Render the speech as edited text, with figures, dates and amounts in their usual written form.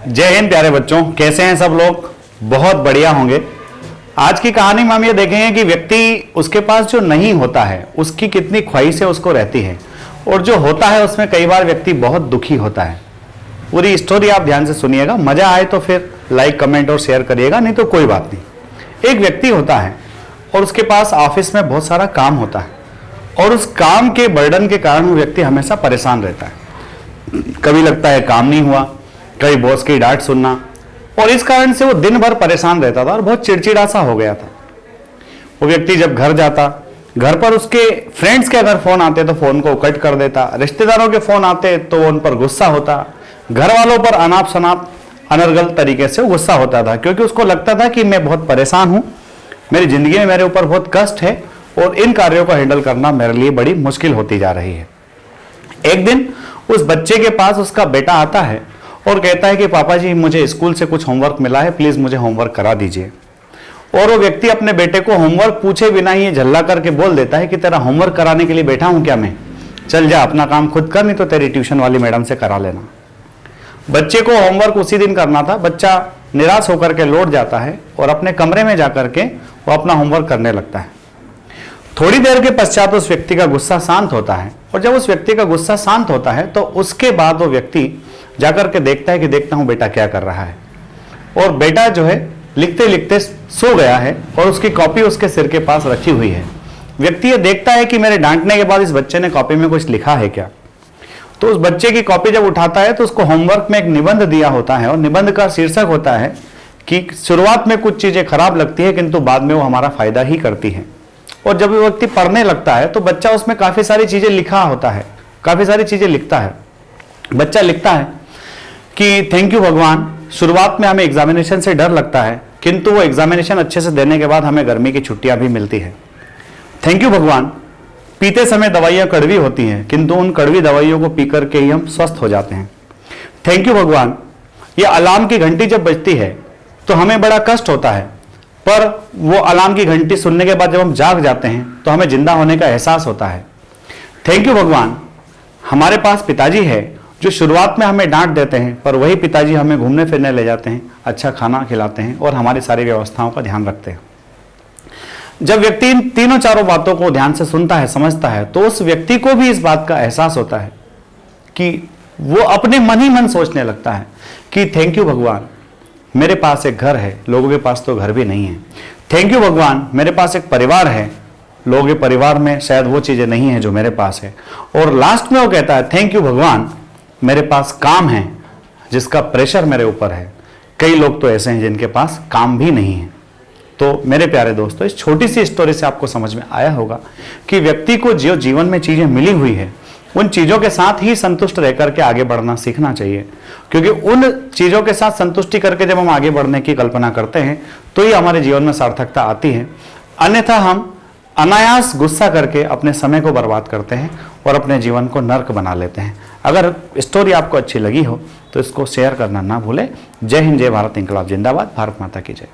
जय हिंद प्यारे बच्चों, कैसे हैं सब लोग? बहुत बढ़िया होंगे। आज की कहानी में हम ये देखेंगे कि व्यक्ति उसके पास जो नहीं होता है उसकी कितनी ख्वाहिशें उसको रहती है, और जो होता है उसमें कई बार व्यक्ति बहुत दुखी होता है। पूरी स्टोरी आप ध्यान से सुनिएगा, मजा आए तो फिर लाइक कमेंट और शेयर करिएगा, नहीं तो कोई बात नहीं। एक व्यक्ति होता है और उसके पास ऑफिस में बहुत सारा काम होता है, और उस काम के बर्डन के कारण वो व्यक्ति हमेशा परेशान रहता है। कभी लगता है काम नहीं हुआ, कभी बॉस की डांट सुनना, और इस कारण से वो दिन भर परेशान रहता था और बहुत चिड़चिड़ा सा हो गया था। वो व्यक्ति जब घर जाता, घर पर उसके फ्रेंड्स के अगर फोन आते तो फोन को कट कर देता, रिश्तेदारों के फोन आते तो उन पर गुस्सा होता, घर वालों पर अनाप शनाप अनर्गल तरीके से गुस्सा होता था, क्योंकि उसको लगता था कि मैं बहुत परेशान हूं, मेरी जिंदगी में मेरे ऊपर बहुत कष्ट है और इन कार्यों को हैंडल करना मेरे लिए बड़ी मुश्किल होती जा रही है। एक दिन उस बच्चे के पास उसका बेटा आता है और कहता है कि पापा जी, मुझे स्कूल से कुछ होमवर्क मिला है, प्लीज मुझे होमवर्क करा दीजिए। और वो व्यक्ति अपने बेटे को होमवर्क पूछे बिना ही झल्ला करके बोल देता है कि तेरा होमवर्क कराने के लिए बैठा हूं क्या मैं? चल जा, अपना काम खुद कर, नहीं तो तेरी ट्यूशन वाली मैडम से करा लेना। बच्चे को होमवर्क उसी दिन करना था। बच्चा निराश होकर के लौट जाता है और अपने कमरे में जाकर के वो अपना होमवर्क करने लगता है। थोड़ी देर के पश्चात उस व्यक्ति का गुस्सा शांत होता है, और जब उस व्यक्ति का गुस्सा शांत होता है तो उसके बाद वो व्यक्ति जाकर के देखता है कि देखता हूं बेटा क्या कर रहा है। और बेटा जो है लिखते लिखते सो गया है और उसकी कॉपी उसके सिर के पास रखी हुई है। व्यक्ति ये देखता है कि मेरे डांटने के बाद इस बच्चे ने कॉपी में कुछ लिखा है क्या। तो उस बच्चे की कॉपी जब उठाता है तो उसको होमवर्क में एक निबंध दिया होता है, और निबंध का शीर्षक होता है कि शुरुआत में कुछ चीजें खराब लगती है किंतु बाद में वो हमारा फायदा ही करती है। और जब वो व्यक्ति पढ़ने लगता है तो बच्चा उसमें काफी सारी चीजें लिखा होता है, काफी सारी चीजें लिखता है। बच्चा लिखता है कि थैंक यू भगवान, शुरुआत में हमें एग्जामिनेशन से डर लगता है किंतु वो एग्जामिनेशन अच्छे से देने के बाद हमें गर्मी की छुट्टियां भी मिलती है। थैंक यू भगवान, पीते समय दवाइयां कड़वी होती हैं किंतु उन कड़वी दवाइयों को पीकर के ही हम स्वस्थ हो जाते हैं। थैंक यू भगवान, ये अलार्म की घंटी जब बजती है तो हमें बड़ा कष्ट होता है, पर वो अलार्म की घंटी सुनने के बाद जब हम जाग जाते हैं तो हमें जिंदा होने का एहसास होता है। थैंक यू भगवान, हमारे पास पिताजी है जो शुरुआत में हमें डांट देते हैं, पर वही पिताजी हमें घूमने फिरने ले जाते हैं, अच्छा खाना खिलाते हैं और हमारी सारी व्यवस्थाओं का ध्यान रखते हैं। जब व्यक्ति इन तीनों चारों बातों को ध्यान से सुनता है, समझता है, तो उस व्यक्ति को भी इस बात का एहसास होता है कि वो अपने मन ही मन सोचने लगता है कि थैंक यू भगवान, मेरे पास एक घर है, लोगों के पास तो घर भी नहीं है। थैंक यू भगवान, मेरे पास एक परिवार है, लोगों के परिवार में शायद वो चीजें नहीं है जो मेरे पास है। और लास्ट में वो कहता है थैंक यू भगवान, मेरे पास काम है जिसका प्रेशर मेरे ऊपर है। कई लोग तो ऐसे हैं जिनके पास काम भी नहीं है। तो मेरे प्यारे दोस्तों, इस छोटी सी स्टोरी से आपको समझ में आया होगा कि व्यक्ति को जो जीवन में चीजें मिली हुई है उन चीजों के साथ ही संतुष्ट रह करके आगे बढ़ना सीखना चाहिए, क्योंकि उन चीजों के साथ संतुष्टि करके जब हम आगे बढ़ने की कल्पना करते हैं तो ही हमारे जीवन में सार्थकता आती है। अन्यथा हम अनायास गुस्सा करके अपने समय को बर्बाद करते हैं और अपने जीवन को नर्क बना लेते हैं। अगर स्टोरी आपको अच्छी लगी हो तो इसको शेयर करना ना भूलें। जय हिंद, जय भारत, इंकलाब जिंदाबाद, भारत माता की जय।